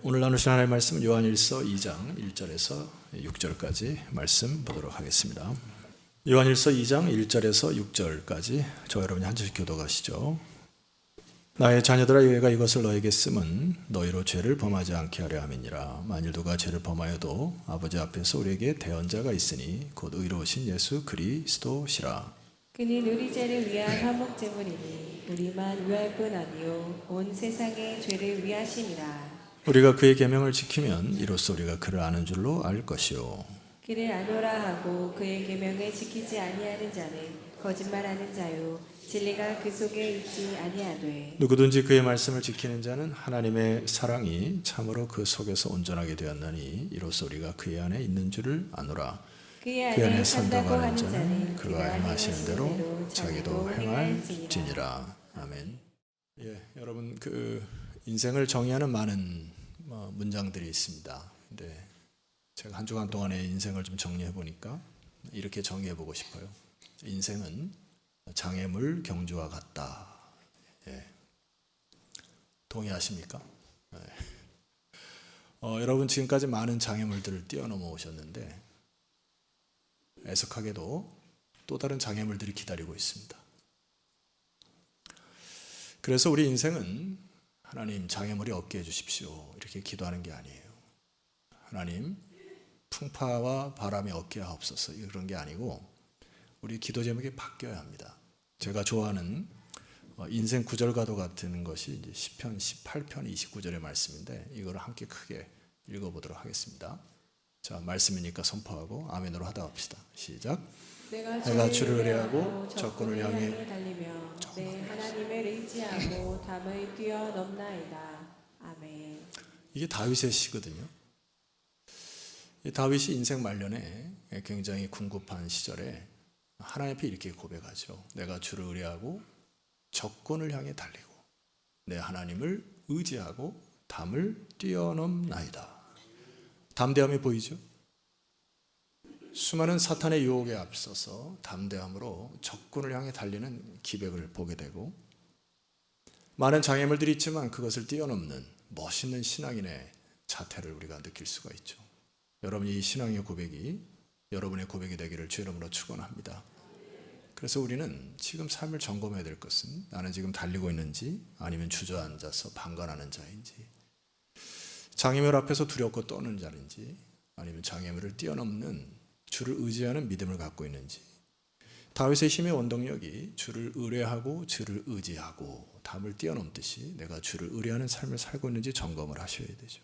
오늘 나누신 하나님의 말씀 요한일서 2장 1절에서 6절까지 말씀 보도록 하겠습니다. 요한일서 2장 1절에서 6절까지 저 여러분이 한 절씩 교독하시죠. 나의 자녀들아, 내가 이것을 너에게 쓰면 너희로 죄를 범하지 않게 하려 함이니라. 만일 누가 죄를 범하여도 아버지 앞에서 우리에게 대언자가 있으니 곧 의로우신 예수 그리스도시라. 그는 우리 죄를 위한 화목제물이니 우리만 위할 뿐 아니요 온 세상의 죄를 위하심이라. 우리가 그의 계명을 지키면 이로써 우리가 그를 아는 줄로 알 것이요, 그를 아노라 하고 그의 계명을 지키지 아니하는 자는 거짓말하는 자요 진리가 그 속에 있지 아니하되. 누구든지 그의 말씀을 지키는 자는 하나님의 사랑이 참으로 그 속에서 온전하게 되었나니 이로써 우리가 그의 안에 있는 줄을 아노라. 그의 그 안에 안에 산다고 산다고 하는 하는 자는 자는 그가 행하시는 대로 자기도 행할지니라. 아멘. 여러분, 인생을 정의하는 많은 문장들이 있습니다. 근데 제가 한 주간 동안의 인생을 좀 정리해 보니까 이렇게 정의해 보고 싶어요. 인생은 장애물 경주와 같다. 동의하십니까? 여러분, 지금까지 많은 장애물들을 뛰어넘어 오셨는데 애석하게도 또 다른 장애물들이 기다리고 있습니다. 그래서 우리 인생은 하나님, 장애물이 없게 해주십시오 이렇게 기도하는 게 아니에요. 하나님, 풍파와 바람이 없게 하옵소서 그런 게 아니고 우리 기도 제목이 바뀌어야 합니다. 제가 좋아하는 인생 구절과도 같은 것이 이제 시편 18편 29절의 말씀인데 이걸 함께 크게 읽어보도록 하겠습니다. 자, 말씀이니까 선포하고 아멘으로 하다 합시다. 시작. 내가 주를 의뢰하고 적군을 향해 달리며 내 하나님을 의지하고 담을 뛰어넘나이다. 아멘. 이게 다윗의 시거든요. 다윗이 인생 말년에 굉장히 궁핍한 시절에 하나님 앞에 이렇게 고백하죠. 내가 주를 의뢰하고 적군을 향해 달리고 내 하나님을 의지하고 담을 뛰어넘나이다. 담대함이 보이죠? 수많은 사탄의 유혹에 앞서서 담대함으로 적군을 향해 달리는 기백을 보게 되고 많은 장애물들이 있지만 그것을 뛰어넘는 멋있는 신앙인의 자태를 우리가 느낄 수가 있죠. 여러분, 이 신앙의 고백이 여러분의 고백이 되기를 주 이름으로 축원합니다. 그래서 우리는 지금 삶을 점검해야 될 것은 나는 지금 달리고 있는지 아니면 주저앉아서 방관하는 자인지, 장애물 앞에서 두렵고 떠는 자인지 아니면 장애물을 뛰어넘는 주를 의지하는 믿음을 갖고 있는지. 다윗의 힘의 원동력이 주를 의뢰하고 주를 의지하고 담을 뛰어넘듯이 내가 주를 의뢰하는 삶을 살고 있는지 점검을 하셔야 되죠.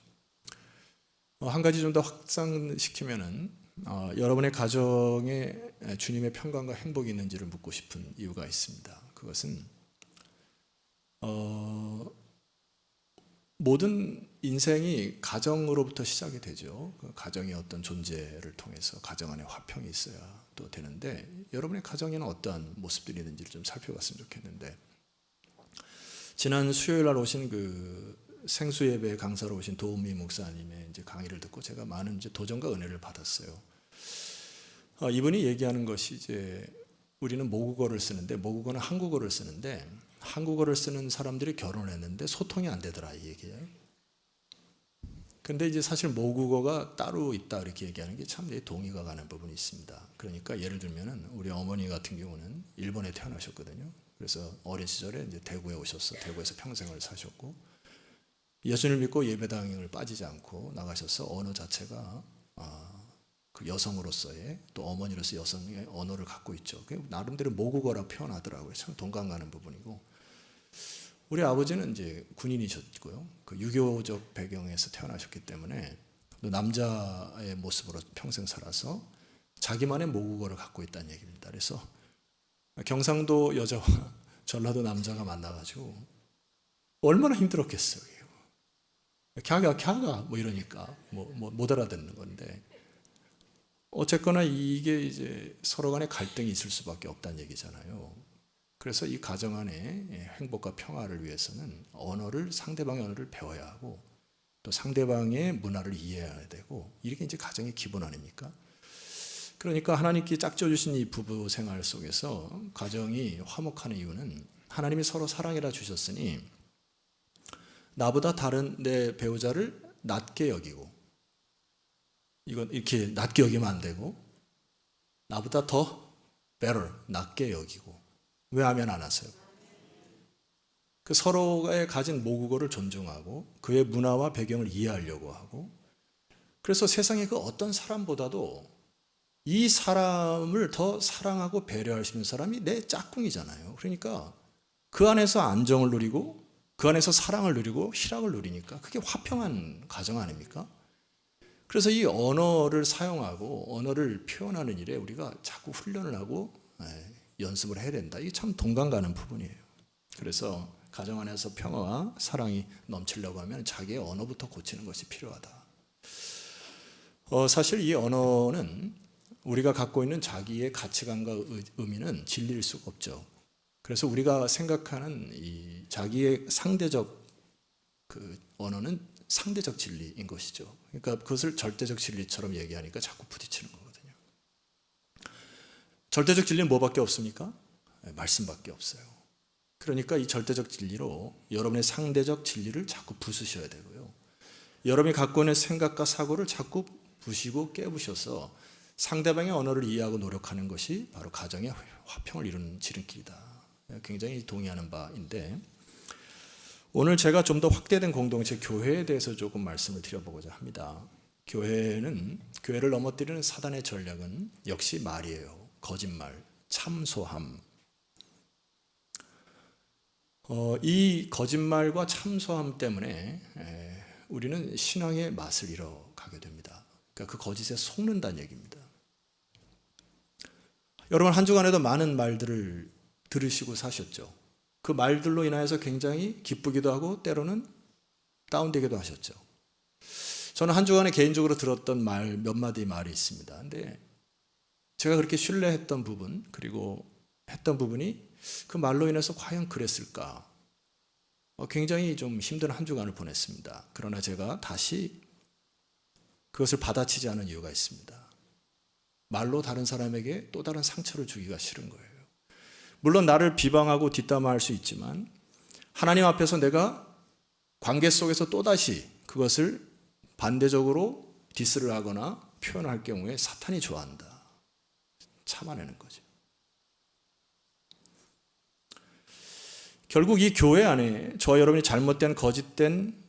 한 가지 좀 더 확장시키면은 여러분의 가정에 주님의 평강과 행복이 있는지를 묻고 싶은 이유가 있습니다. 그것은 모든 인생이 가정으로부터 시작이 되죠. 그 가정의 어떤 존재를 통해서 가정 안에 화평이 있어야 또 되는데 여러분의 가정에는 어떠한 모습들이 있는지를 좀 살펴봤으면 좋겠는데, 지난 수요일 날 오신 그 생수예배 강사로 오신 도우미 목사님의 이제 강의를 듣고 제가 많은 이제 도전과 은혜를 받았어요. 이분이 얘기하는 것이 이제 우리는 모국어를 쓰는데, 모국어는 한국어를 쓰는데 한국어를 쓰는 사람들이 결혼했는데 소통이 안 되더라, 이 얘기예요. 근데 이제 사실 모국어가 따로 있다 이렇게 얘기하는 게 참 동의가 가는 부분이 있습니다. 그러니까 예를 들면은 우리 어머니 같은 경우는 일본에 태어나셨거든요. 그래서 어린 시절에 이제 대구에 오셔서 대구에서 평생을 사셨고 예수님을 믿고 예배당을 빠지지 않고 나가셔서 언어 자체가 그 여성으로서의 또 어머니로서 여성의 언어를 갖고 있죠. 나름대로 모국어라 표현하더라고요. 참 동감 가는 부분이고, 우리 아버지는 이제 군인이셨고요. 그 유교적 배경에서 태어나셨기 때문에 남자의 모습으로 평생 살아서 자기만의 모국어를 갖고 있다는 얘기입니다. 그래서 경상도 여자와 전라도 남자가 만나가지고 얼마나 힘들었겠어요. 캬가 뭐 이러니까 못 알아듣는 건데, 어쨌거나 이게 이제 서로 간에 갈등이 있을 수밖에 없다는 얘기잖아요. 그래서 이 가정 안에 행복과 평화를 위해서는 상대방의 언어를 배워야 하고 또 상대방의 문화를 이해해야 되고, 이게 이제 가정의 기본 아닙니까? 그러니까 하나님께 짝져 주신 이 부부 생활 속에서 가정이 화목하는 이유는 하나님이 서로 사랑이라 주셨으니 나보다 다른 내 배우자를 낮게 여기고, 이건 이렇게 낮게 여기면 안 되고, 나보다 더 better, 낮게 여기고. 왜 아멘 안 하세요? 그 서로가 가진 모국어를 존중하고 그의 문화와 배경을 이해하려고 하고, 그래서 세상의 그 어떤 사람보다도 이 사람을 더 사랑하고 배려할 수 있는 사람이 내 짝꿍이잖아요. 그러니까 그 안에서 안정을 누리고 그 안에서 사랑을 누리고 희락을 누리니까 그게 화평한 가정 아닙니까? 그래서 이 언어를 사용하고 언어를 표현하는 일에 우리가 자꾸 훈련을 하고 연습을 해야 된다. 이게 참 동감 가는 부분이에요. 그래서 가정 안에서 평화와 사랑이 넘치려고 하면 자기의 언어부터 고치는 것이 필요하다. 사실 이 언어는 우리가 갖고 있는 자기의 가치관과 의미는 진리일 수가 없죠. 그래서 우리가 생각하는 이 자기의 상대적 그 언어는 상대적 진리인 것이죠. 그러니까 그것을 절대적 진리처럼 얘기하니까 자꾸 부딪히는 거거든요. 절대적 진리는 뭐밖에 없습니까? 말씀밖에 없어요. 그러니까 이 절대적 진리로 여러분의 상대적 진리를 자꾸 부수셔야 되고요. 여러분이 갖고 있는 생각과 사고를 자꾸 부시고 깨부셔서 상대방의 언어를 이해하고 노력하는 것이 바로 가정의 화평을 이루는 지름길이다. 굉장히 동의하는 바인데, 오늘 제가 좀 더 확대된 공동체 교회에 대해서 조금 말씀을 드려보고자 합니다. 교회를 넘어뜨리는 사단의 전략은 역시 말이에요. 거짓말, 참소함. 이 거짓말과 참소함 때문에 우리는 신앙의 맛을 잃어가게 됩니다. 그러니까 그 거짓에 속는다는 얘기입니다. 여러분 한 주간에도 많은 말들을 들으시고 사셨죠. 그 말들로 인하여서 굉장히 기쁘기도 하고 때로는 다운되기도 하셨죠. 저는 한 주간에 개인적으로 들었던 말 몇 마디 말이 있습니다. 근데 제가 그렇게 신뢰했던 부분, 그리고 했던 부분이 그 말로 인해서 과연 그랬을까? 굉장히 좀 힘든 한 주간을 보냈습니다. 그러나 제가 다시 그것을 받아치지 않은 이유가 있습니다. 말로 다른 사람에게 또 다른 상처를 주기가 싫은 거예요. 물론 나를 비방하고 뒷담화할 수 있지만 하나님 앞에서 내가 관계 속에서 또다시 그것을 반대적으로 디스를 하거나 표현할 경우에 사탄이 좋아한다. 참아내는 거죠. 결국 이 교회 안에 저와 여러분이 잘못된 거짓된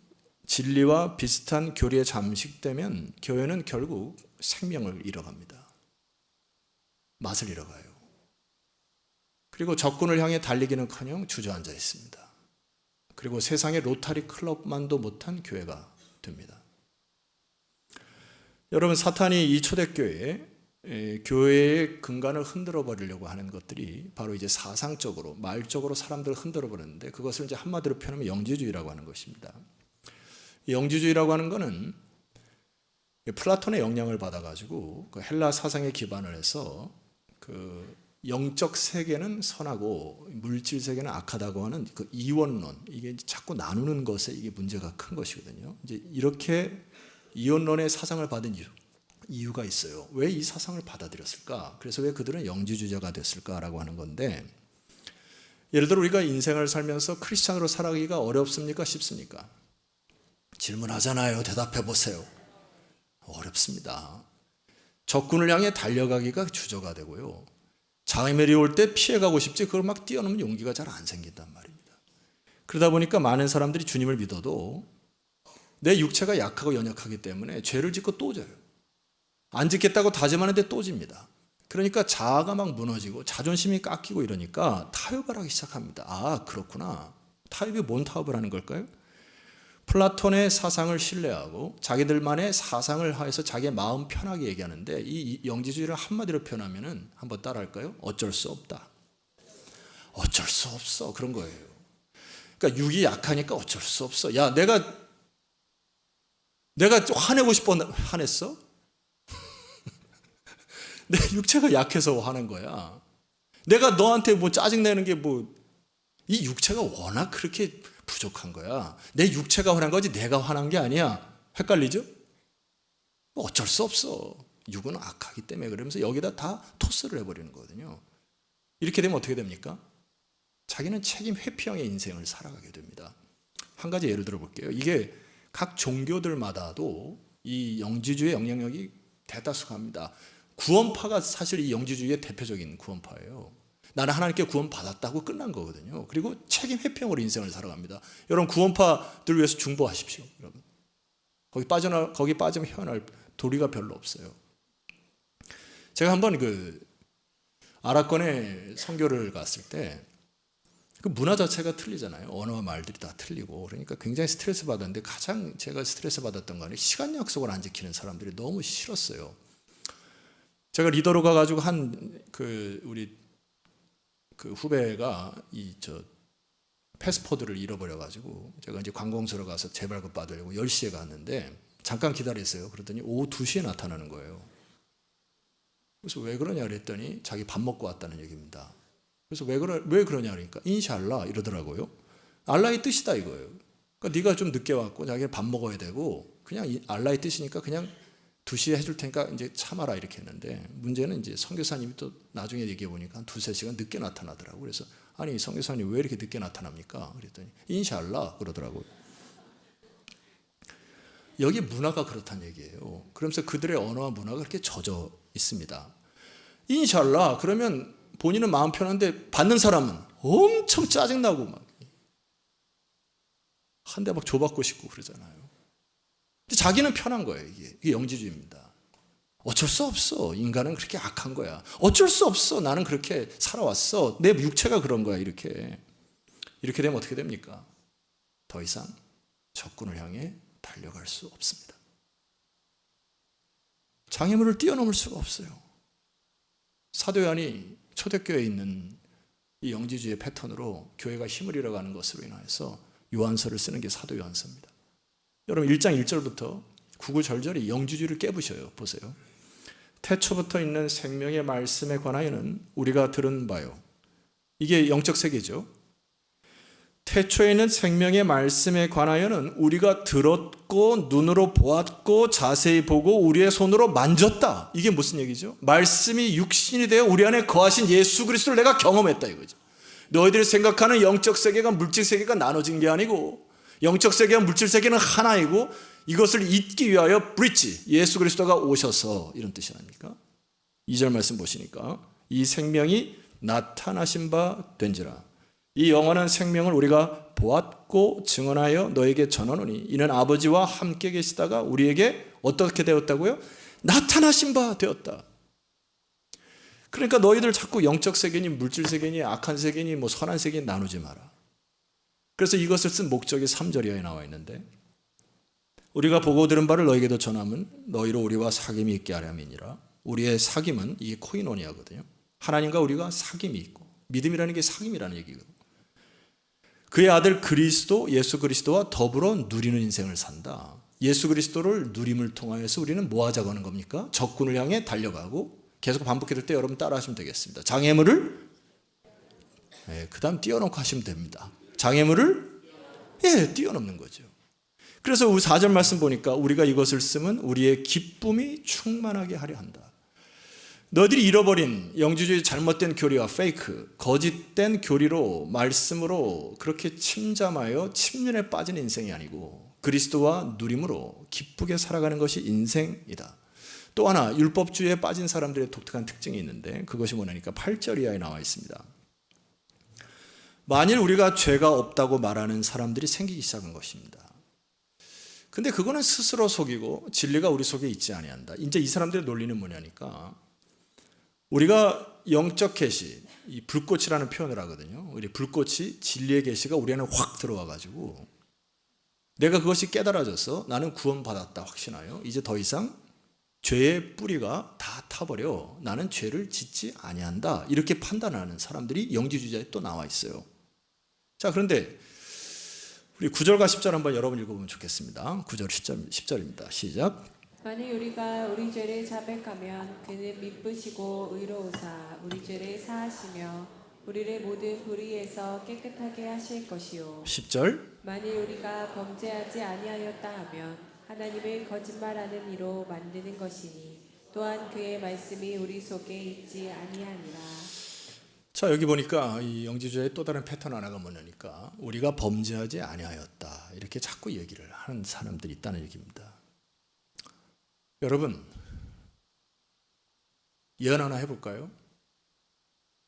진리와 비슷한 교리에 잠식되면 교회는 결국 생명을 잃어갑니다. 맛을 잃어가요. 그리고 적군을 향해 달리기는커녕 주저앉아 있습니다. 그리고 세상의 로타리 클럽만도 못한 교회가 됩니다. 여러분, 사탄이 이 초대교회에 교회의 근간을 흔들어 버리려고 하는 것들이 바로 이제 사상적으로, 말적으로 사람들을 흔들어 버리는데, 그것을 이제 한마디로 표현하면 영지주의라고 하는 것입니다. 영지주의라고 하는 것은 플라톤의 영향을 받아가지고 그 헬라 사상에 기반을 해서 그 영적 세계는 선하고 물질 세계는 악하다고 하는 그 이원론, 이게 자꾸 나누는 것에 이게 문제가 큰 것이거든요. 이제 이렇게 이원론의 사상을 받은 이유가 있어요. 왜 이 사상을 받아들였을까? 그래서 왜 그들은 영지주의자가 됐을까라고 하는 건데, 예를 들어 우리가 인생을 살면서 크리스찬으로 살아가기가 어렵습니까? 쉽습니까? 질문하잖아요. 대답해 보세요. 어렵습니다. 적군을 향해 달려가기가 주저가 되고요. 장애물이 올 때 피해가고 싶지 그걸 막 뛰어넘는 용기가 잘 안 생긴단 말입니다. 그러다 보니까 많은 사람들이 주님을 믿어도 내 육체가 약하고 연약하기 때문에 죄를 짓고 또 져요. 안 짓겠다고 다짐하는데 또 집니다. 그러니까 자아가 막 무너지고 자존심이 깎이고 이러니까 타협을 하기 시작합니다. 아, 그렇구나. 타협이 뭔 타협을 하는 걸까요? 플라톤의 사상을 신뢰하고 자기들만의 사상을 하여서 자기의 마음 편하게 얘기하는데, 이 영지주의를 한마디로 표현하면은 한번 따라할까요? 어쩔 수 없다. 어쩔 수 없어. 그런 거예요. 그러니까 육이 약하니까 어쩔 수 없어. 야, 내가 화내고 싶어 화냈어? 내 육체가 약해서 화낸 거야. 내가 너한테 뭐 짜증내는 게 뭐, 이 육체가 워낙 그렇게 부족한 거야. 내 육체가 화난 거지 내가 화난 게 아니야. 헷갈리죠? 어쩔 수 없어. 육은 악하기 때문에. 그러면서 여기다 다 토스를 해버리는 거거든요. 이렇게 되면 어떻게 됩니까? 자기는 책임 회피형의 인생을 살아가게 됩니다. 한 가지 예를 들어 볼게요. 이게 각 종교들마다도 이 영지주의 영향력이 대다수합니다. 구원파가 사실 이 영지주의의 대표적인 구원파예요. 나는 하나님께 구원받았다고 끝난 거거든요. 그리고 책임 회피형으로 인생을 살아갑니다. 여러분 구원파들 위해서 중보하십시오. 여러분 거기 빠지면 헤어날 도리가 별로 없어요. 제가 한번 아랍권에 선교를 갔을 때 그 문화 자체가 틀리잖아요. 언어와 말들이 다 틀리고 그러니까 굉장히 스트레스 받았는데 가장 제가 스트레스 받았던 거는 시간 약속을 안 지키는 사람들이 너무 싫었어요. 제가 리더로 가가지고 우리 후배가 패스포드를 잃어버려가지고 제가 이제 관공서로 가서 재발급 받으려고 10시에 갔는데 잠깐 기다렸어요. 그랬더니 오후 2시에 나타나는 거예요. 그래서 왜 그러냐 그랬더니 자기 밥 먹고 왔다는 얘기입니다. 그래서 왜 그러냐 그러니까 인샬라 이러더라고요. 알라의 뜻이다 이거예요. 그러니까 네가 좀 늦게 왔고 자기는 밥 먹어야 되고 그냥 알라의 뜻이니까 그냥 2시에 해줄 테니까 이제 참아라 이렇게 했는데 문제는 이제 선교사님이 또 나중에 얘기해 보니까 한 2-3시간 늦게 나타나더라고요. 그래서 아니 선교사님 왜 이렇게 늦게 나타납니까? 그랬더니 인샬라 그러더라고요. 여기 문화가 그렇다는 얘기예요. 그러면서 그들의 언어와 문화가 그렇게 젖어 있습니다. 인샬라 그러면 본인은 마음 편한데 받는 사람은 엄청 짜증나고 막 한 대 막 줘받고 싶고 그러잖아요. 근데 자기는 편한 거예요. 이게 영지주의입니다. 어쩔 수 없어. 인간은 그렇게 악한 거야. 어쩔 수 없어. 나는 그렇게 살아왔어. 내 육체가 그런 거야. 이렇게 되면 어떻게 됩니까? 더 이상 적군을 향해 달려갈 수 없습니다. 장애물을 뛰어넘을 수가 없어요. 사도 요한이 초대교회에 있는 이 영지주의 패턴으로 교회가 힘을 잃어가는 것으로 인해서 요한서를 쓰는 게 사도 요한서입니다. 여러분 1장 1절부터 구구절절히 영지주의를 깨부셔요. 보세요. 태초부터 있는 생명의 말씀에 관하여는 우리가 들은 바요. 이게 영적 세계죠. 태초에 있는 생명의 말씀에 관하여는 우리가 들었고 눈으로 보았고 자세히 보고 우리의 손으로 만졌다. 이게 무슨 얘기죠? 말씀이 육신이 되어 우리 안에 거하신 예수 그리스도를 내가 경험했다 이거죠. 너희들이 생각하는 영적 세계가 물질 세계가 나눠진 게 아니고 영적 세계와 물질 세계는 하나이고 이것을 잊기 위하여 브릿지 예수 그리스도가 오셔서 이런 뜻이 아닙니까? 2절 말씀 보시니까 이 생명이 나타나신 바 된지라. 이 영원한 생명을 우리가 보았고 증언하여 너에게 전하노니 이는 아버지와 함께 계시다가 우리에게 어떻게 되었다고요? 나타나신 바 되었다. 그러니까 너희들 자꾸 영적 세계니 물질 세계니 악한 세계니 선한 세계니 나누지 마라. 그래서 이것을 쓴 목적이 3절 이하에 나와 있는데 우리가 보고 들은 바를 너에게도 전함은 너희로 우리와 사귐이 있게 하려 함이니라. 우리의 사귐은 이게 코이노니아거든요. 하나님과 우리가 사귐이 있고 믿음이라는 게 사귐이라는 얘기거든요. 그의 아들 그리스도 예수 그리스도와 더불어 누리는 인생을 산다. 예수 그리스도를 누림을 통하여서 우리는 뭐 하자고 하는 겁니까? 적군을 향해 달려가고 계속 반복해 들 때 여러분 따라 하시면 되겠습니다. 장애물을 그 다음 뛰어넘고 하시면 됩니다. 장애물을 뛰어넘는 거죠. 그래서 우리 4절 말씀 보니까 우리가 이것을 쓰면 우리의 기쁨이 충만하게 하려 한다. 너희들이 잃어버린 영지주의 잘못된 교리와 페이크, 거짓된 교리로 말씀으로 그렇게 침잠하여 침륜에 빠진 인생이 아니고 그리스도와 누림으로 기쁘게 살아가는 것이 인생이다. 또 하나 율법주의에 빠진 사람들의 독특한 특징이 있는데 그것이 뭐냐니까 8절 이하에 나와 있습니다. 만일 우리가 죄가 없다고 말하는 사람들이 생기기 시작한 것입니다. 근데 그거는 스스로 속이고 진리가 우리 속에 있지 아니한다. 이제 이 사람들의 논리는 뭐냐니까 우리가 영적 계시, 이 불꽃이라는 표현을 하거든요. 우리 불꽃이 진리의 계시가 우리 안에 확 들어와 가지고 내가 그것이 깨달아져서 나는 구원받았다 확신하여 이제 더 이상 죄의 뿌리가 다 타버려 나는 죄를 짓지 아니한다 이렇게 판단하는 사람들이 영지주의자에 또 나와 있어요. 자, 그런데 우리 9절과 10절 한번 여러분 읽어보면 좋겠습니다. 9절 10절입니다. 시작. 만일 우리가 우리 죄를 자백하면 그는 미쁘시고 의로우사 우리 죄를 사하시며 우리를 모든 불의에서 깨끗하게 하실 것이요. 10절. 만일 우리가 범죄하지 아니하였다 하면 하나님을 거짓말하는 이로 만드는 것이니 또한 그의 말씀이 우리 속에 있지 아니하니라. 자, 여기 보니까 이 영지주의의 또 다른 패턴 하나가 뭐냐니까 우리가 범죄하지 아니하였다 이렇게 자꾸 얘기를 하는 사람들이 있다는 얘기입니다. 여러분, 예언 하나 해볼까요?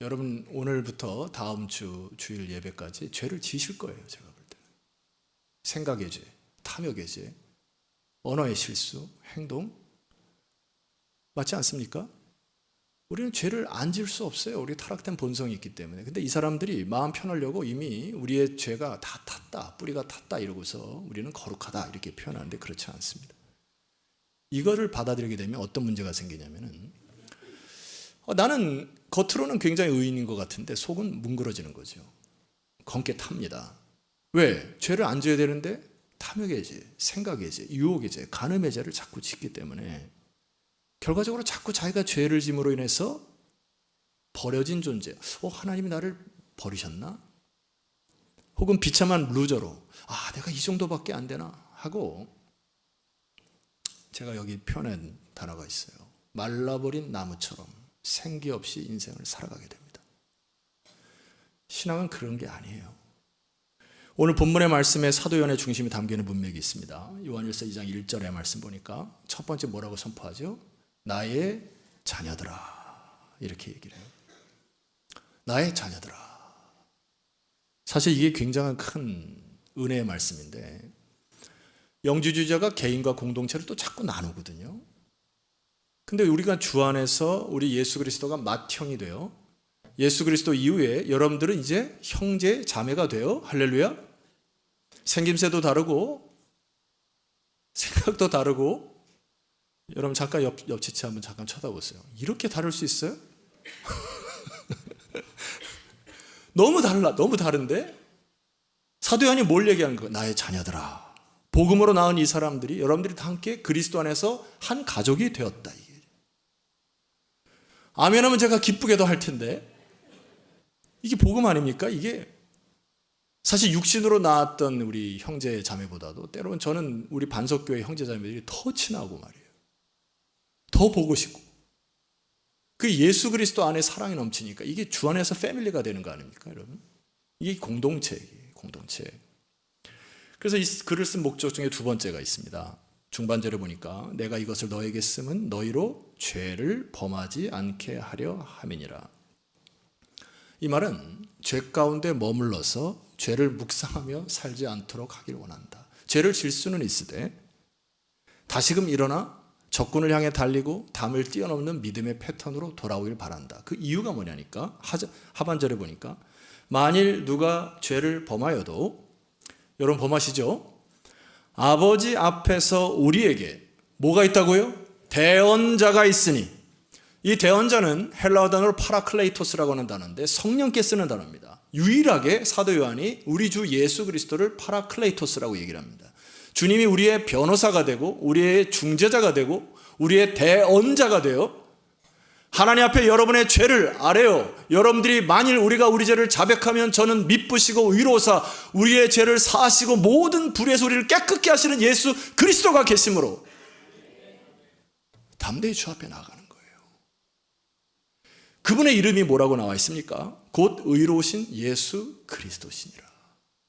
여러분 오늘부터 다음 주 주일 예배까지 죄를 지실 거예요. 제가 볼 때 생각의 죄, 탐욕의 죄, 언어의 실수, 행동 맞지 않습니까? 우리는 죄를 안 지을 수 없어요. 우리 타락된 본성이 있기 때문에. 근데 이 사람들이 마음 편하려고 이미 우리의 죄가 다 탔다, 뿌리가 탔다 이러고서 우리는 거룩하다 이렇게 표현하는데 그렇지 않습니다. 이거를 받아들이게 되면 어떤 문제가 생기냐면은 나는 겉으로는 굉장히 의인인 것 같은데 속은 뭉그러지는 거죠. 검게 탑니다. 왜? 죄를 안 지어야 되는데 탐욕의 죄, 생각의 죄, 유혹의 죄, 간음의 죄를 자꾸 짓기 때문에 결과적으로 자꾸 자기가 죄를 짐으로 인해서 버려진 존재. 하나님이 나를 버리셨나? 혹은 비참한 루저로 내가 이 정도밖에 안 되나 하고 제가 여기 표현한 단어가 있어요. 말라버린 나무처럼 생기 없이 인생을 살아가게 됩니다. 신앙은 그런 게 아니에요. 오늘 본문의 말씀에 사도 요한의 중심이 담기는 문맥이 있습니다. 요한일서 2장 1절의 말씀 보니까 첫 번째 뭐라고 선포하죠? 나의 자녀들아 이렇게 얘기를 해요. 나의 자녀들아. 사실 이게 굉장한 큰 은혜의 말씀인데 영주주의자가 개인과 공동체를 또 자꾸 나누거든요. 근데 우리가 주 안에서 우리 예수 그리스도가 맏형이 돼요. 예수 그리스도 이후에 여러분들은 이제 형제 자매가 돼요. 할렐루야. 생김새도 다르고 생각도 다르고 여러분 잠깐 옆치치 한번 잠깐 쳐다보세요. 이렇게 다를 수 있어요? 너무 달라. 너무 다른데 사도 요한이 뭘 얘기하는 거예요? 나의 자녀들아. 복음으로 낳은 이 사람들이 여러분들이 다 함께 그리스도 안에서 한 가족이 되었다. 아멘하면 제가 기쁘게도 할 텐데 이게 복음 아닙니까? 이게 사실 육신으로 낳았던 우리 형제 자매보다도 때로는 저는 우리 반석교회 형제 자매들이 더 친하고 말이에요. 더 보고 싶고 그 예수 그리스도 안에 사랑이 넘치니까 이게 주 안에서 패밀리가 되는 거 아닙니까 여러분? 이게 공동체. 그래서 이 글을 쓴 목적 중에 두 번째가 있습니다. 중반절에 보니까 내가 이것을 너에게 쓰면 너희로 죄를 범하지 않게 하려 함이니라. 이 말은 죄 가운데 머물러서 죄를 묵상하며 살지 않도록 하길 원한다. 죄를 질 수는 있으되 다시금 일어나 적군을 향해 달리고 담을 뛰어넘는 믿음의 패턴으로 돌아오길 바란다. 그 이유가 뭐냐니까 하반절에 보니까 만일 누가 죄를 범하여도 여러분 범하시죠? 아버지 앞에서 우리에게 뭐가 있다고요? 대언자가 있으니 이 대언자는 헬라어 단어로 파라클레이토스라고 하는 단어인데 성령께 쓰는 단어입니다. 유일하게 사도 요한이 우리 주 예수 그리스도를 파라클레이토스라고 얘기를 합니다. 주님이 우리의 변호사가 되고 우리의 중재자가 되고 우리의 대언자가 되어 하나님 앞에 여러분의 죄를 아뢰어 여러분들이 만일 우리가 우리 죄를 자백하면 저는 미쁘시고 의로우사 우리의 죄를 사하시고 모든 불의에서 우리를 깨끗게 하시는 예수 그리스도가 계심으로 담대히 주 앞에 나아가는 거예요. 그분의 이름이 뭐라고 나와 있습니까? 곧 의로우신 예수 그리스도시니라.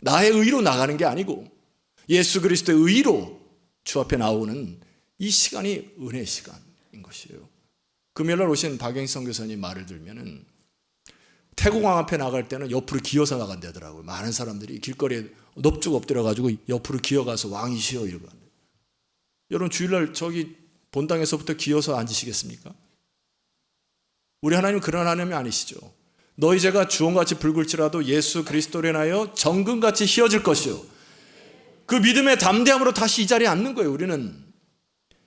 나의 의로 나가는 게 아니고 예수 그리스도의 의로 주 앞에 나오는 이 시간이 은혜의 시간인 것이에요. 금요일날 오신 박영희 선교사님 말을 들면은 태국왕 앞에 나갈 때는 옆으로 기어서 나간다더라고요. 많은 사람들이 길거리에 넙죽 엎드려가지고 옆으로 기어가서 왕이시여 이러고. 여러분 주일날 저기 본당에서부터 기어서 앉으시겠습니까? 우리 하나님은 그런 하나님이 아니시죠. 너희 죄가 주홍같이 붉을지라도 예수 그리스도로 인하여 정금같이 희어질 것이요. 그 믿음의 담대함으로 다시 이 자리에 앉는 거예요. 우리는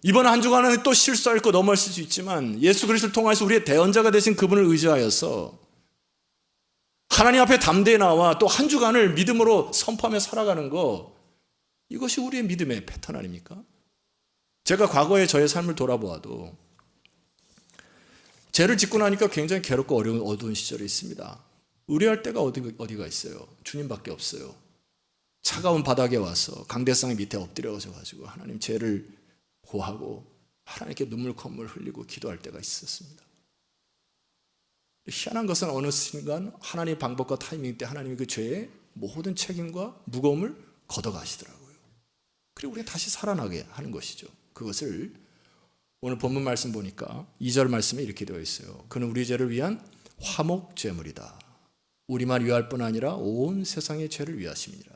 이번 한 주간은 또 실수할 거 넘어질 수 있지만 예수 그리스도를 통해서 우리의 대언자가 되신 그분을 의지하여서 하나님 앞에 담대히 나와 또 한 주간을 믿음으로 선포하며 살아가는 거, 이것이 우리의 믿음의 패턴 아닙니까? 제가 과거의 저의 삶을 돌아보아도 죄를 짓고 나니까 굉장히 괴롭고 어려운 어두운 시절이 있습니다. 의뢰할 때가 어디가 있어요? 주님밖에 없어요. 차가운 바닥에 와서 강대상 밑에 엎드려가지고 하나님 죄를 고하고 하나님께 눈물 콧물 흘리고 기도할 때가 있었습니다. 희한한 것은 어느 순간 하나님의 방법과 타이밍 때 하나님이 그 죄의 모든 책임과 무거움을 걷어가시더라고요. 그리고 우리가 다시 살아나게 하는 것이죠. 그것을 오늘 본문 말씀 보니까 2절 말씀에 이렇게 되어 있어요. 그는 우리 죄를 위한 화목제물이다. 우리만 위할 뿐 아니라 온 세상의 죄를 위하심이니라.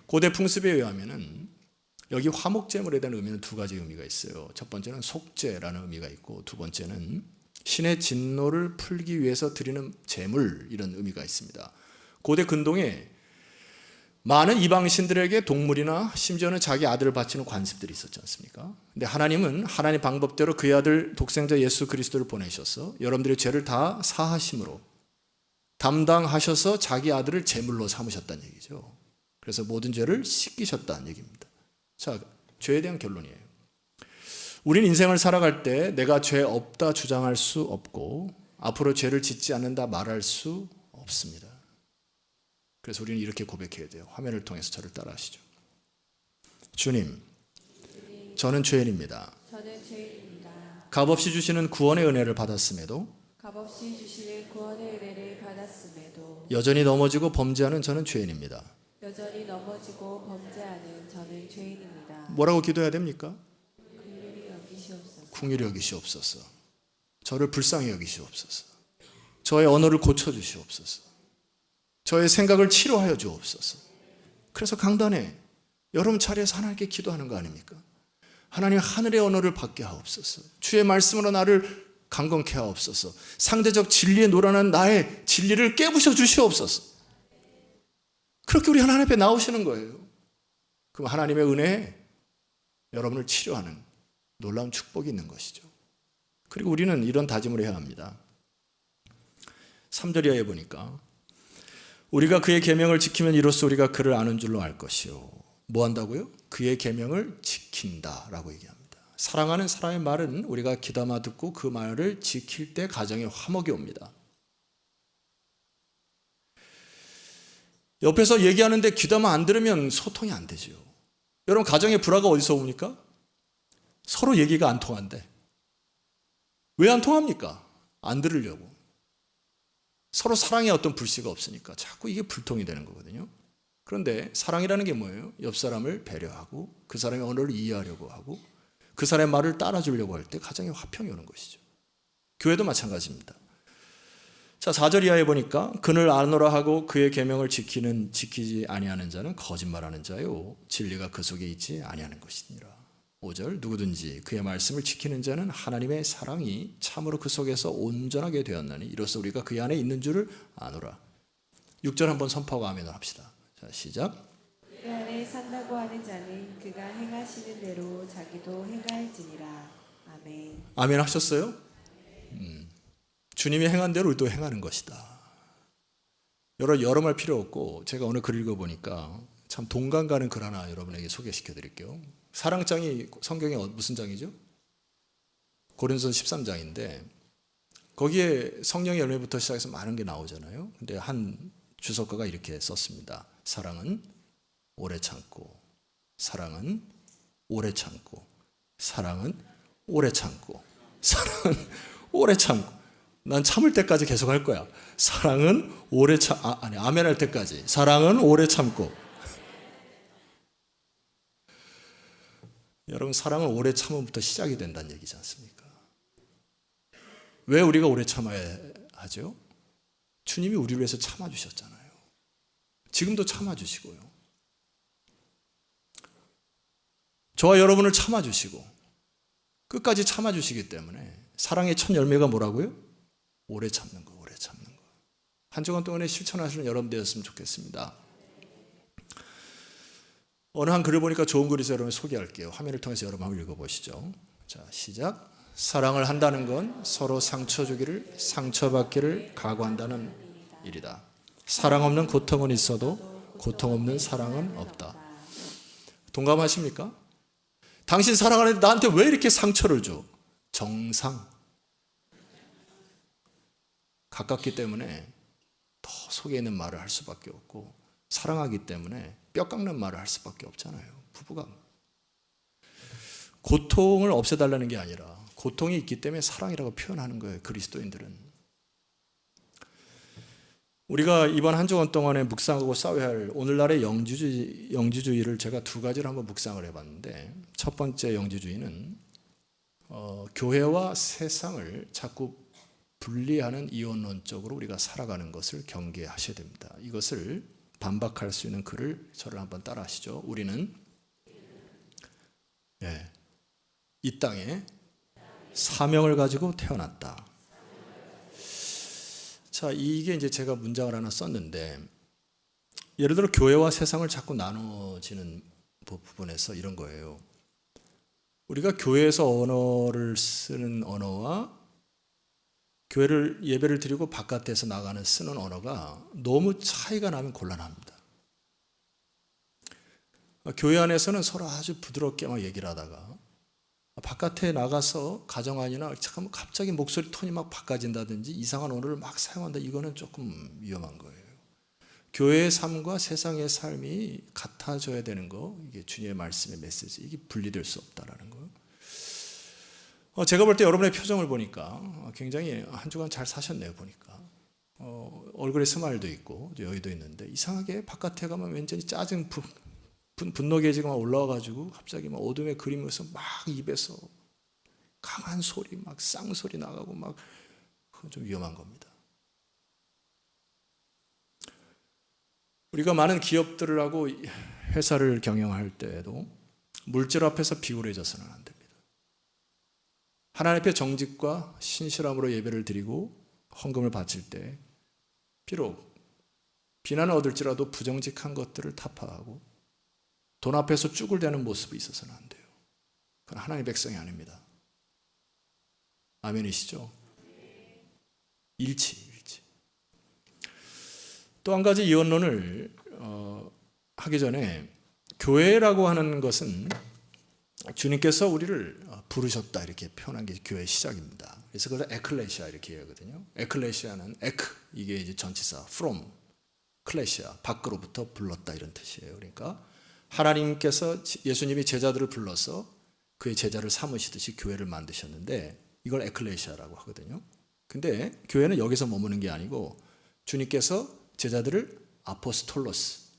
고대 풍습에 의하면은 여기 화목제물에 대한 의미는 두 가지 의미가 있어요. 첫 번째는 속죄라는 의미가 있고, 두 번째는 신의 진노를 풀기 위해서 드리는 제물, 이런 의미가 있습니다. 고대 근동에 많은 이방신들에게 동물이나 심지어는 자기 아들을 바치는 관습들이 있었지 않습니까? 근데 하나님은 하나님 방법대로 그의 아들 독생자 예수 그리스도를 보내셔서 여러분들의 죄를 다 사하심으로 담당하셔서 자기 아들을 제물로 삼으셨다는 얘기죠. 그래서 모든 죄를 씻기셨다는 얘기입니다. 자, 죄에 대한 결론이에요. 우린 인생을 살아갈 때 내가 죄 없다 주장할 수 없고 앞으로 죄를 짓지 않는다 말할 수 없습니다. 그래서 우리는 이렇게 고백해야 돼요. 화면을 통해서 저를 따라하시죠. 주님, 저는 죄인입니다. 저는 죄인입니다. 값없이 주시는 구원의 은혜를 받았음에도 값없이 주시는 구원의 은혜를 받았음에도 여전히 넘어지고 범죄하는 저는 죄인입니다. 여전히 넘어지고 범죄하는 저는 죄인입니다. 뭐라고 기도해야 됩니까? 긍휼히 여기시옵소서. 긍휼히 여기시옵소서. 저를 불쌍히 여기시옵소서. 저의 언어를 고쳐주시옵소서. 저의 생각을 치료하여 주옵소서. 그래서 강단에 여러분 차례에서 하나님께 기도하는 거 아닙니까? 하나님, 하늘의 언어를 받게 하옵소서. 주의 말씀으로 나를 강건케 하옵소서. 상대적 진리에 놀아난 나의 진리를 깨부셔 주시옵소서. 그렇게 우리 하나님 앞에 나오시는 거예요. 그럼 하나님의 은혜에 여러분을 치료하는 놀라운 축복이 있는 것이죠. 그리고 우리는 이런 다짐을 해야 합니다. 3절 이하에 보니까 우리가 그의 계명을 지키면 이로써 우리가 그를 아는 줄로 알 것이요. 뭐 한다고요? 그의 계명을 지킨다라고 얘기합니다. 사랑하는 사람의 말은 우리가 귀담아 듣고 그 말을 지킬 때 가정에 화목이 옵니다. 옆에서 얘기하는데 귀담아 안 들으면 소통이 안 되죠. 여러분, 가정의 불화가 어디서 옵니까? 서로 얘기가 안 통한대. 왜 안 통합니까? 안 들으려고. 서로 사랑에 어떤 불씨가 없으니까 자꾸 이게 불통이 되는 거거든요. 그런데 사랑이라는 게 뭐예요? 옆 사람을 배려하고 그 사람의 언어를 이해하려고 하고 그 사람의 말을 따라주려고 할 때 가정에 화평이 오는 것이죠. 교회도 마찬가지입니다. 자, 4절 이하에 보니까 그를 아노라 하고 그의 계명을 지키지 아니하는 자는 거짓말하는 자요 진리가 그 속에 있지 아니하는 것이니라. 5절 누구든지 그의 말씀을 지키는 자는 하나님의 사랑이 참으로 그 속에서 온전하게 되었나니 이로써 우리가 그 안에 있는 줄을 아노라. 6절 한번 선포하고 아멘을 합시다. 자, 시작. 그 안에 산다고 하는 자는 그가 행하시는 대로 자기도 행할지니라. 아멘. 아멘 하셨어요? 주님이 행한 대로 우리도 행하는 것이다. 여러 말 필요 없고 제가 오늘 글 읽어보니까 참 동감 가는 글 하나 여러분에게 소개시켜 드릴게요. 사랑장이 성경에 무슨 장이죠? 고린도서 13장인데 거기에 성령의 열매부터 시작해서 많은 게 나오잖아요. 근데 한 주석가가 이렇게 썼습니다. 사랑은 오래 참고, 사랑은 오래 참고, 사랑은 오래 참고, 사랑은 오래 참고. 난 참을 때까지 계속 할 거야. 사랑은 오래 아멘 할 때까지. 사랑은 오래 참고. 여러분, 사랑은 오래 참음부터 시작이 된다는 얘기지 않습니까? 왜 우리가 오래 참아야 하죠? 주님이 우리를 위해서 참아주셨잖아요. 지금도 참아주시고요. 저와 여러분을 참아주시고 끝까지 참아주시기 때문에 사랑의 첫 열매가 뭐라고요? 오래 참는 거, 오래 참는 거. 한 주간 동안에 실천하시는 여러분 되었으면 좋겠습니다. 어느 한 글을 보니까 좋은 글이 있어서 여러분 소개할게요. 화면을 통해서 여러분 한번 읽어보시죠. 자, 시작. 사랑을 한다는 건 서로 상처 주기를, 상처받기를 각오한다는 일이다. 사랑 없는 고통은 있어도 고통 없는 사랑은 없다. 동감하십니까? 당신 사랑하는데 나한테 왜 이렇게 상처를 줘? 정상. 가깝기 때문에 더 속에 있는 말을 할 수밖에 없고 사랑하기 때문에 뼈 깎는 말을 할 수밖에 없잖아요. 부부가. 고통을 없애달라는 게 아니라 고통이 있기 때문에 사랑이라고 표현하는 거예요. 그리스도인들은. 우리가 이번 한 주간 동안에 묵상하고 싸워야 할 오늘날의 영지주의를 제가 두 가지를 한번 묵상을 해봤는데, 첫 번째 영지주의는 교회와 세상을 자꾸 분리하는 이원론적으로 우리가 살아가는 것을 경계하셔야 됩니다. 이것을 반박할 수 있는 글을 저를 한번 따라 하시죠. 우리는 이 땅에 사명을 가지고 태어났다. 자, 이게 이제 제가 문장을 하나 썼는데, 예를 들어 교회와 세상을 자꾸 나눠지는 부분에서 이런 거예요. 우리가 교회에서 언어를 쓰는 언어와 교회를 예배를 드리고 바깥에서 나가는 쓰는 언어가 너무 차이가 나면 곤란합니다. 교회 안에서는 서로 아주 부드럽게 막 얘기를 하다가 바깥에 나가서 가정 안이나 잠깐만 갑자기 목소리 톤이 막 바꿔진다든지 이상한 언어를 막 사용한다. 이거는 조금 위험한 거예요. 교회의 삶과 세상의 삶이 같아져야 되는 거, 이게 주님의 말씀의 메시지, 이게 분리될 수 없다라는 거예요. 제가 볼 때 여러분의 표정을 보니까 굉장히 한 주간 잘 사셨네요. 보니까 얼굴에 스마일도 있고 여유도 있는데, 이상하게 바깥에 가면 왠지 짜증 분노 계지가 올라와가지고 갑자기 막 어둠의 그림에서 막 입에서 강한 소리, 막 쌍소리 나가고 막, 그건 좀 위험한 겁니다. 우리가 많은 기업들을 하고 회사를 경영할 때에도 물질 앞에서 비굴해져서는 안 됩니다. 하나님 앞에 정직과 신실함으로 예배를 드리고 헌금을 바칠 때 비록 비난을 얻을지라도 부정직한 것들을 타파하고 돈 앞에서 쭈글대는 모습이 있어서는 안 돼요. 그건 하나님의 백성이 아닙니다. 아멘이시죠? 일치. 또 한 가지 이원론을 하기 전에, 교회라고 하는 것은 주님께서 우리를 부르셨다 이렇게 표현한 게 교회의 시작입니다. 그래서 그걸 에클레시아 이렇게 얘기하거든요. 에클레시아는 이게 이제 전치사 from, 클레시아 밖으로부터 불렀다 이런 뜻이에요. 그러니까 하나님께서 예수님이 제자들을 불러서 그의 제자를 삼으시듯이 교회를 만드셨는데, 이걸 에클레시아라고 하거든요. 근데 교회는 여기서 머무는 게 아니고 주님께서 제자들을 아포스톨로스,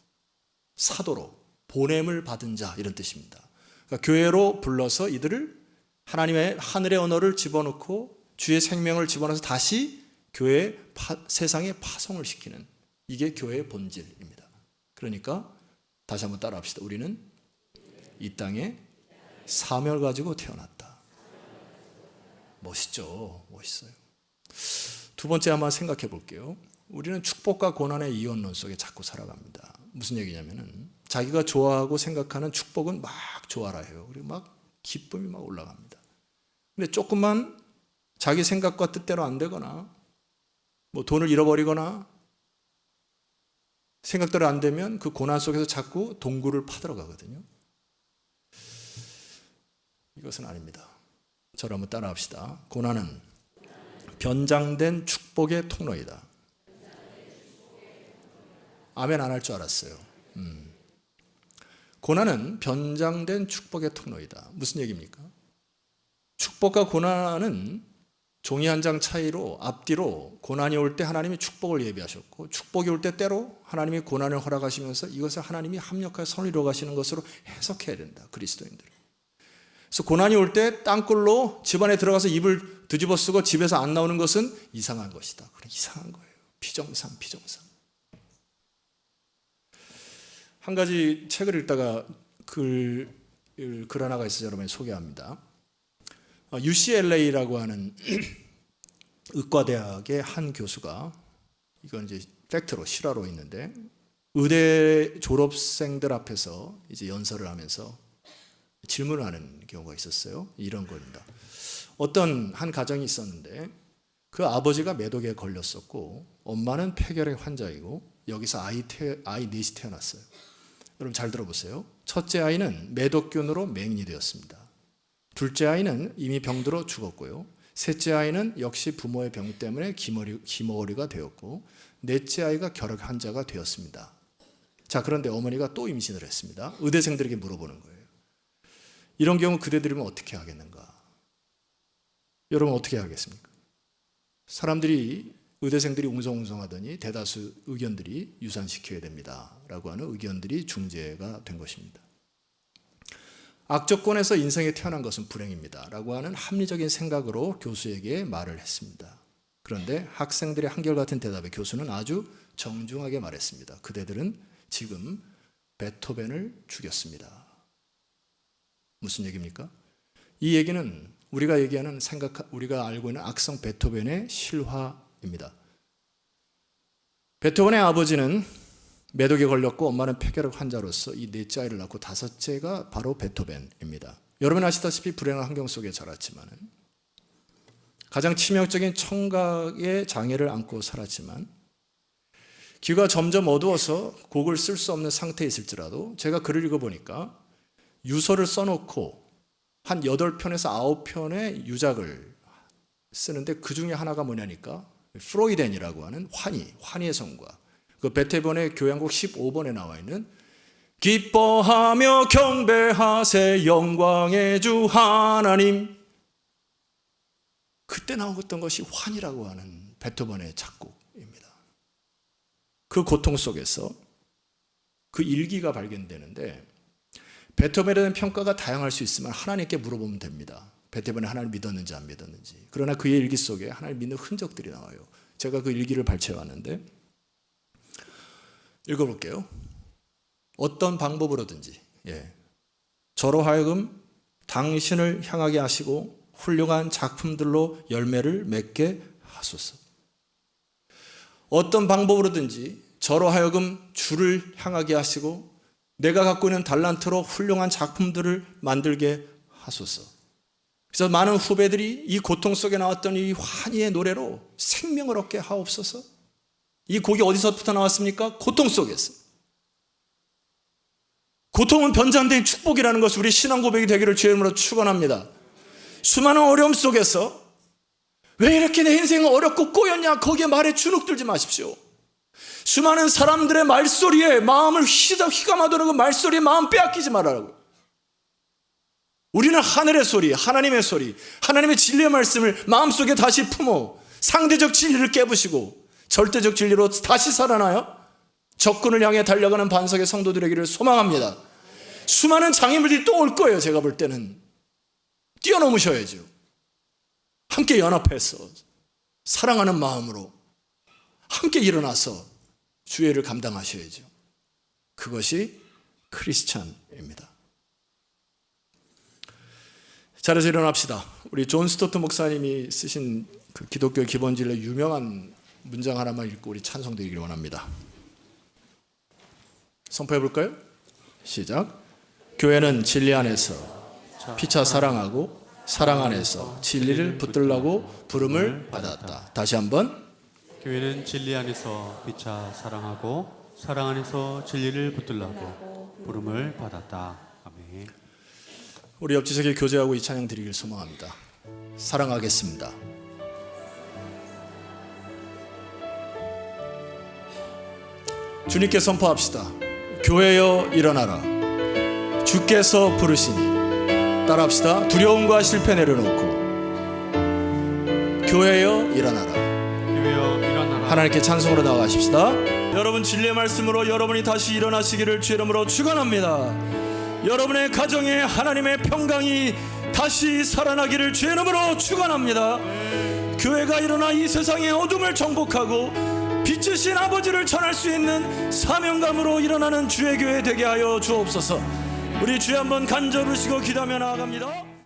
사도로 보냄을 받은 자 이런 뜻입니다. 그러니까 교회로 불러서 이들을 하나님의 하늘의 언어를 집어넣고 주의 생명을 집어넣어서 다시 교회의 세상에 파송을 시키는, 이게 교회의 본질입니다. 그러니까 다시 한번 따라 합시다. 우리는 이 땅에 사명을 가지고 태어났다. 멋있죠? 멋있어요. 두 번째 한번 생각해 볼게요. 우리는 축복과 고난의 이원론 속에 자꾸 살아갑니다. 무슨 얘기냐면은, 자기가 좋아하고 생각하는 축복은 막 좋아라 해요. 그리고 막 기쁨이 막 올라갑니다. 근데 조금만 자기 생각과 뜻대로 안 되거나 뭐 돈을 잃어버리거나 생각대로 안 되면 그 고난 속에서 자꾸 동굴을 파들어 가거든요. 이것은 아닙니다. 저를 한번 따라 합시다. 고난은 변장된 축복의 통로이다. 아멘 안 할 줄 알았어요. 고난은 변장된 축복의 통로이다. 무슨 얘기입니까? 축복과 고난은 종이 한 장 차이로, 앞뒤로 고난이 올 때 하나님이 축복을 예비하셨고, 축복이 올 때 때로 하나님이 고난을 허락하시면서 이것을 하나님이 합력하여 선을 이루어 가시는 것으로 해석해야 된다. 그리스도인들. 그래서 고난이 올 때 땅굴로 집안에 들어가서 입을 뒤집어 쓰고 집에서 안 나오는 것은 이상한 것이다. 그래, 이상한 거예요. 비정상. 한 가지 책을 읽다가 글 하나가 있어서 여러분이 소개합니다. UCLA라고 하는 의과대학의 한 교수가, 이건 이제 팩트로 실화로 있는데, 의대 졸업생들 앞에서 이제 연설을 하면서 질문을 하는 경우가 있었어요. 이런 겁니다. 어떤 한 가정이 있었는데 그 아버지가 매독에 걸렸었고 엄마는 폐결핵 환자이고 여기서 아이 넷이 태어났어요. 여러분 잘 들어보세요. 첫째 아이는 매독균으로 맹인이 되었습니다. 둘째 아이는 이미 병들어 죽었고요. 셋째 아이는 역시 부모의 병 때문에 기머리가 되었고, 넷째 아이가 결핵 환자가 되었습니다. 자, 그런데 어머니가 또 임신을 했습니다. 의대생들에게 물어보는 거예요. 이런 경우 그대들이면 어떻게 하겠는가? 여러분 어떻게 하겠습니까? 사람들이 의대생들이 웅성웅성하더니 대다수 의견들이 유산시켜야 됩니다라고 하는 의견들이 중재가 된 것입니다. 악조건에서 인생에 태어난 것은 불행입니다라고 하는 합리적인 생각으로 교수에게 말을 했습니다. 그런데 학생들의 한결같은 대답에 교수는 아주 정중하게 말했습니다. 그대들은 지금 베토벤을 죽였습니다. 무슨 얘기입니까? 이 얘기는 우리가 얘기하는 우리가 알고 있는 악성 베토벤의 실화입니다. 베토벤의 아버지는 매독에 걸렸고 엄마는 폐결핵 환자로서 이 넷째 아이를 낳고 다섯째가 바로 베토벤입니다. 여러분 아시다시피 불행한 환경 속에 자랐지만 가장 치명적인 청각의 장애를 안고 살았지만 귀가 점점 어두워서 곡을 쓸 수 없는 상태에 있을지라도 제가 글을 읽어보니까 유서를 써놓고 한 8편에서 9편의 유작을 쓰는데 그 중에 하나가 뭐냐니까 프로이덴이라고 하는 환희의 성과, 그 베토벤의 교향곡 15번에 나와 있는 기뻐하며 경배하세 영광의 주 하나님, 그때 나왔던 것이 환희라고 하는 베토벤의 작곡입니다. 그 고통 속에서 그 일기가 발견되는데 베토벤에 대한 평가가 다양할 수 있지만 하나님께 물어보면 됩니다. 베토벤이 하나님을 믿었는지 안 믿었는지. 그러나 그의 일기 속에 하나님을 믿는 흔적들이 나와요. 제가 그 일기를 발췌해 왔는데 읽어볼게요. 어떤 방법으로든지 저로 하여금 당신을 향하게 하시고 훌륭한 작품들로 열매를 맺게 하소서. 어떤 방법으로든지 저로 하여금 주를 향하게 하시고 내가 갖고 있는 달란트로 훌륭한 작품들을 만들게 하소서. 그래서 많은 후배들이 이 고통 속에 나왔던 이 환희의 노래로 생명을 얻게 하옵소서. 이 곡이 어디서부터 나왔습니까? 고통 속에서. 고통은 변장된 축복이라는 것을 우리 신앙 고백이 되기를 주의 이름으로 축원합니다. 수많은 어려움 속에서 왜 이렇게 내 인생은 어렵고 꼬였냐, 거기에 말에 주눅들지 마십시오. 수많은 사람들의 말소리에 마음을 휘감아도는 그 말소리에 마음 빼앗기지 말라고. 우리는 하늘의 소리, 하나님의 소리, 하나님의 진리의 말씀을 마음속에 다시 품어 상대적 진리를 깨부시고 절대적 진리로 다시 살아나요 적군을 향해 달려가는 반석의 성도들에게를 소망합니다. 수많은 장애물들이 또 올 거예요. 제가 볼 때는 뛰어넘으셔야죠. 함께 연합해서 사랑하는 마음으로 함께 일어나서 주의 일을 감당하셔야죠. 그것이 크리스찬입니다. 자리에서 일어납시다. 우리 존 스토트 목사님이 쓰신 그 기독교 기본 진리의 유명한 문장 하나만 읽고 우리 찬송드리기를 원합니다. 선포해 볼까요? 시작. 교회는 진리 안에서 피차 사랑하고 사랑 안에서 진리를 붙들라고 부름을 받았다. 다시 한번. 교회는 진리 안에서 피차 사랑하고 사랑 안에서 진리를 붙들라고 부름을 받았다. 아멘. 우리 옆지석에 교제하고 이 찬양 드리길 소망합니다. 사랑하겠습니다. 주님께 선포합시다. 교회여 일어나라. 주께서 부르시니. 따라합시다. 두려움과 실패 내려놓고 교회여 일어나라. 교회여 일어나라. 하나님께 찬송으로 나아가십시다. 여러분 진리의 말씀으로 여러분이 다시 일어나시기를 주의 이름으로 축원합니다. 여러분의 가정에 하나님의 평강이 다시 살아나기를 주의 이름으로 축원합니다. 교회가 일어나 이 세상의 어둠을 정복하고 빛이신 아버지를 전할 수 있는 사명감으로 일어나는 주의 교회 되게 하여 주옵소서. 우리 주여 한번 간절히 부르시고 기도하며 나아갑니다.